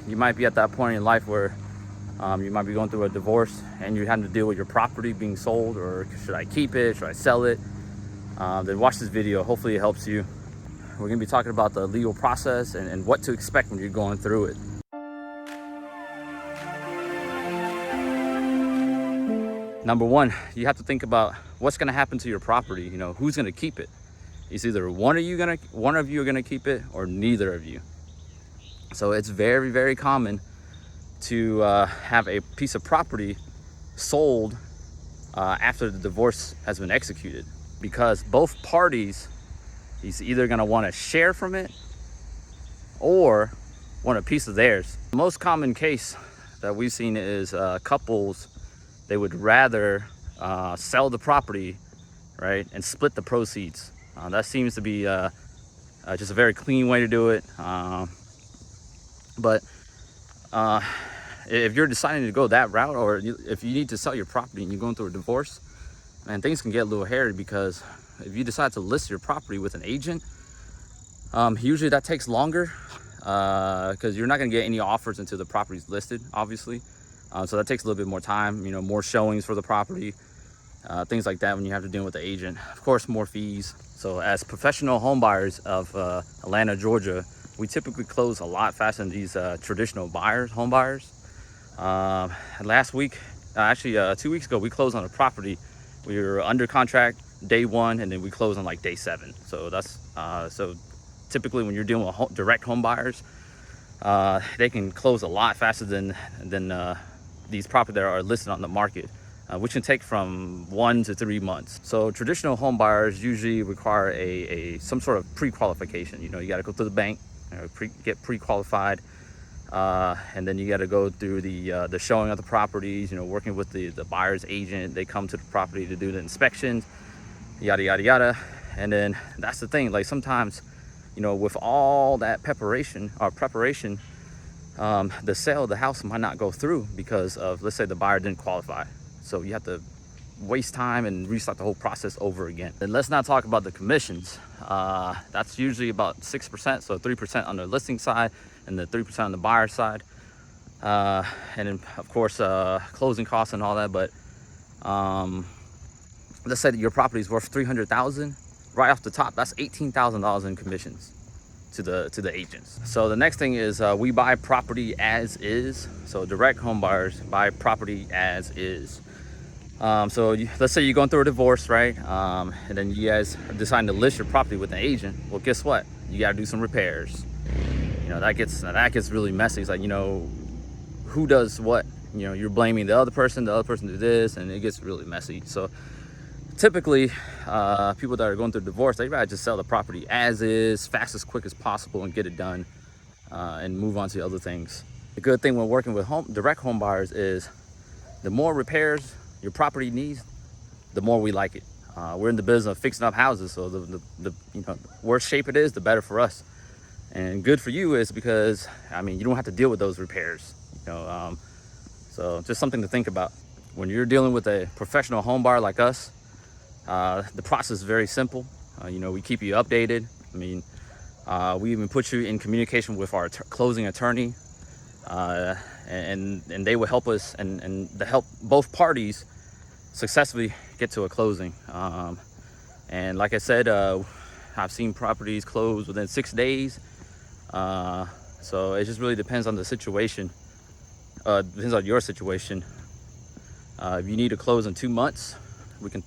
you might be at that point in life where you might be going through a divorce and you're having to deal with your property being sold, or should I keep it, should I sell it? Then watch this video. Hopefully it helps you. We're gonna be talking about the legal process and what to expect when you're going through it. Number one, you have to think about what's gonna happen to your property. You know, who's gonna keep it? It's either one of you are gonna keep it, or neither of you. So it's very, very common to have a piece of property sold after the divorce has been executed, because both parties, he's either going to want to share from it or want a piece of theirs. The most common case that we've seen is couples, they would rather sell the property, right, and split the proceeds. That seems to be just a very clean way to do it. But if you're deciding to go that route, or if you need to sell your property and you're going through a divorce, man, things can get a little hairy, because if you decide to list your property with an agent, usually that takes longer, because you're not going to get any offers until the property's listed, obviously. So that takes a little bit more time, you know, more showings for the property, things like that when you have to deal with the agent. Of course, more fees. So as professional home buyers of Atlanta, Georgia, we typically close a lot faster than these traditional home buyers. Last week, actually 2 weeks ago, we closed on a property. We were under contract day 1, and then we closed on like day 7. So that's so typically when you're dealing with direct home buyers, they can close a lot faster than these properties that are listed on the market, which can take from 1 to 3 months. So traditional home buyers usually require some sort of pre-qualification. You know, you got to go to the bank, get pre-qualified, and then you got to go through the showing of the properties, you know, working with the buyer's agent. They come to the property to do the inspections, yada yada yada. And then that's the thing, like sometimes, you know, with all that preparation, the sale of the house might not go through because of, let's say, the buyer didn't qualify. So you have to waste time and restart the whole process over again. And let's not talk about the commissions. That's usually about 6%, so 3% on the listing side and the 3% on the buyer side. And then of course closing costs and all that. But let's say that your property is worth $300,000. Right off the top, that's $18,000 in commissions to the agents. So the next thing is we buy property as is. So direct home buyers buy property as is. So let's say you're going through a divorce, right? And then you guys are deciding to list your property with an agent. Well, guess what? You got to do some repairs. You know, that gets really messy. It's like, you know, who does what? You know, you're blaming the other person did this, and it gets really messy. So typically, people that are going through divorce, they rather just sell the property as is, fast, as quick as possible, and get it done, and move on to other things. The good thing when working with direct home buyers is the more repairs your property needs, the more we like it. We're in the business of fixing up houses, so the you know, worse shape it is, the better for us. And good for you is because, I mean, you don't have to deal with those repairs. You know, so just something to think about. When you're dealing with a professional home buyer like us, the process is very simple. You know, we keep you updated. I mean, we even put you in communication with our closing attorney, and they will help us and help both parties successfully get to a closing. And like I said, I've seen properties close within 6 days. So it just really depends on the situation. Depends on your situation. If you need to close in 2 months, we can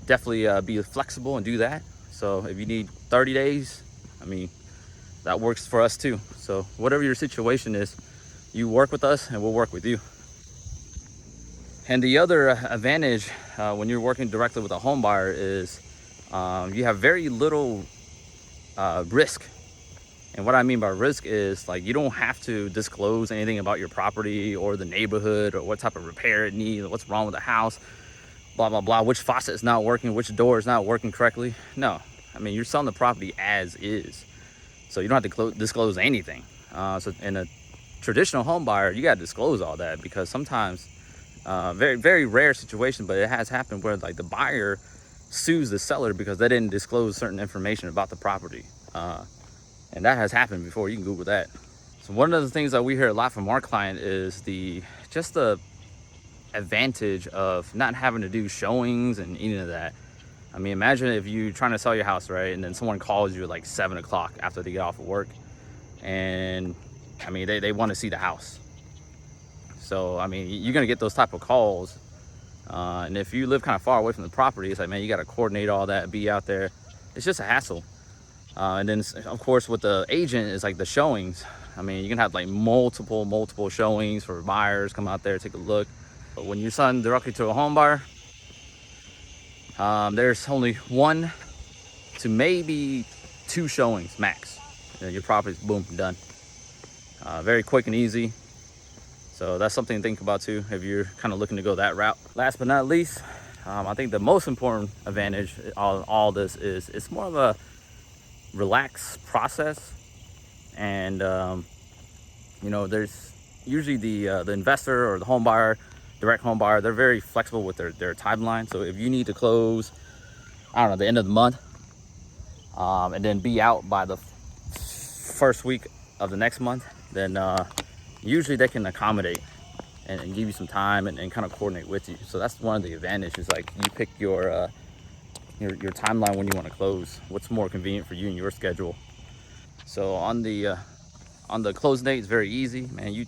definitely be flexible and do that. So if you need 30 days, I mean, that works for us too. So whatever your situation is, you work with us and we'll work with you. And the other advantage when you're working directly with a home buyer is you have very little risk. And what I mean by risk is, like, you don't have to disclose anything about your property or the neighborhood or what type of repair it needs, or what's wrong with the house, blah, blah, blah, which faucet is not working, which door is not working correctly. No, I mean, you're selling the property as is. So you don't have to disclose anything. So in a traditional home buyer, you got to disclose all that, because sometimes, very, very rare situation, but it has happened where, like, the buyer sues the seller because they didn't disclose certain information about the property. And that has happened before. You can Google that. So one of the things that we hear a lot from our client is just the advantage of not having to do showings and any of that. I mean, imagine if you're trying to sell your house, right? And then someone calls you at like 7 o'clock after they get off of work. And I mean, they want to see the house. So, I mean, you're going to get those type of calls. And if you live kind of far away from the property, it's like, man, you got to coordinate all that, be out there. It's just a hassle. And then, of course, with the agent, is like the showings. I mean, you can have like multiple showings for buyers, come out there, take a look. But when you're selling directly to a home buyer, there's only 1 to maybe 2 showings max. And your property's boom, done. Very quick and easy. So that's something to think about too if you're kind of looking to go that route. Last but not least, I think the most important advantage of all this is it's more of a relaxed process. And you know, there's usually the investor or the home buyer, direct home buyer, they're very flexible with their timeline. So if you need to close, I don't know, the end of the month, and then be out by the first week of the next month, then usually they can accommodate and give you some time and kind of coordinate with you. So that's one of the advantages. Like, you pick your timeline when you want to close, what's more convenient for you and your schedule. So on the close date, it's very easy, man. You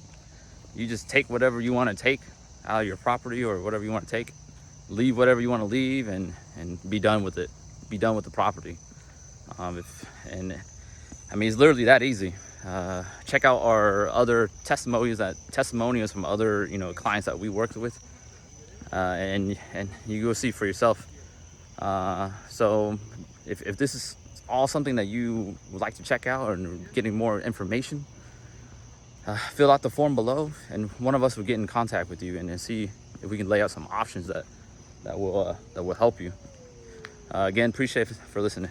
just take whatever you want to take out of your property, or whatever you want to take, leave whatever you want to leave, and be done with it. Be done with the property. And I mean, it's literally that easy. Check out our other testimonials from other, you know, clients that we worked with, and you go see for yourself. So if this is all something that you would like to check out or getting more information, fill out the form below, and one of us will get in contact with you and see if we can lay out some options that will help you. Again, appreciate it for listening.